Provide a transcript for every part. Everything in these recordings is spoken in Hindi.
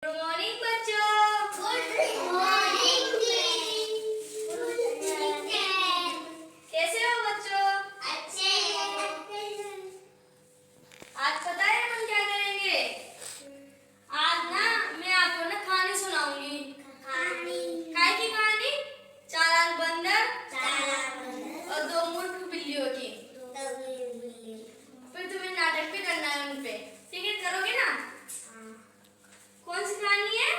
गुड मॉर्निंग बच्चों। Good morning. कैसे हो बच्चों? अच्छे हैं। आज पता है हम क्या करेंगे? आज ना मैं आपको ना कहानी सुनाऊंगी। काय की कहानी? चार आंख बंदर और दो मुर्ख बिल्लियों की। फिर तुम्हें नाटक भी करना है उनपे, ठीक है? करोगे ना? कौन सी कहानी है?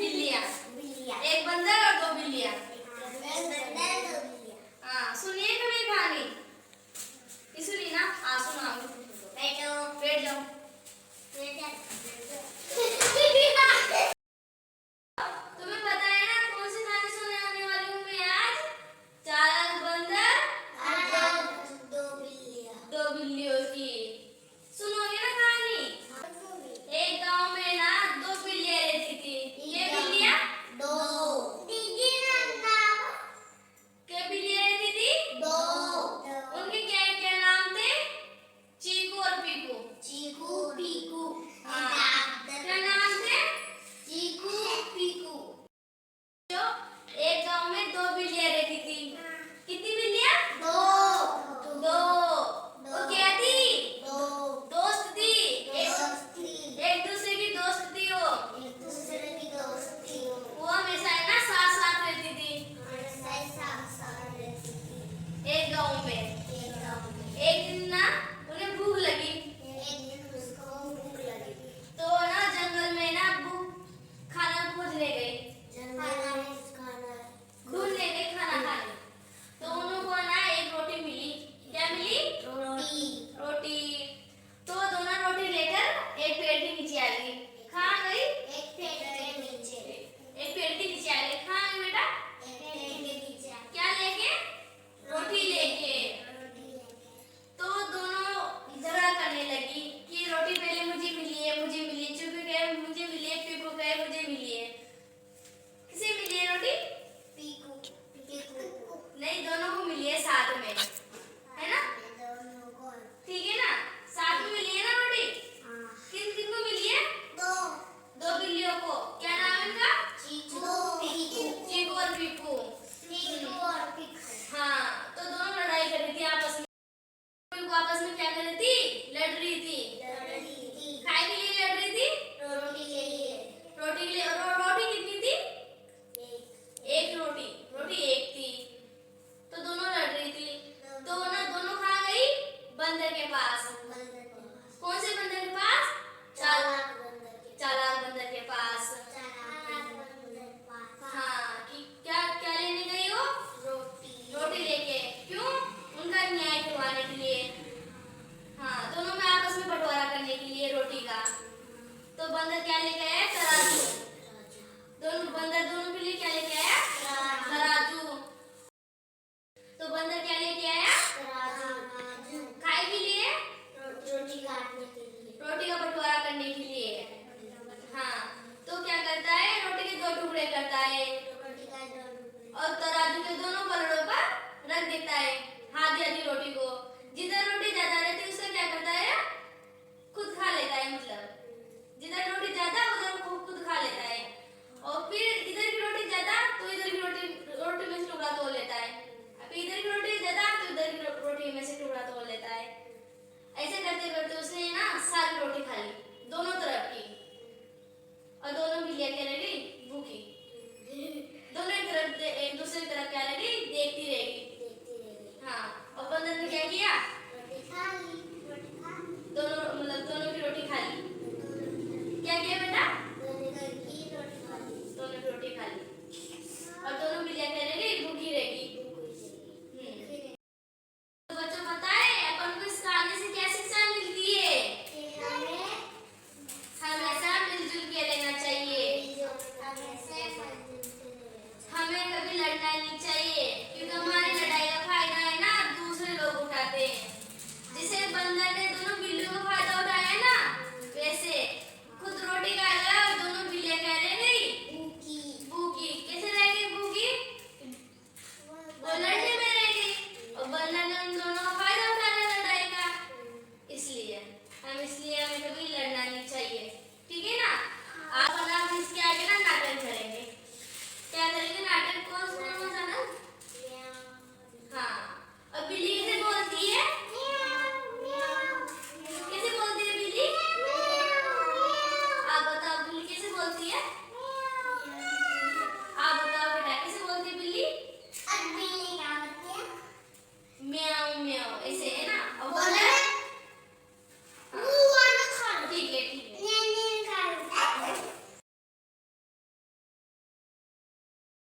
बिल्लियाँ। एक बंदर और दो बिल्लियाँ। हाँ, सुनिए कभी कहानी। सुनिए ना? हाँ सुनाओ। बैठ जाओ।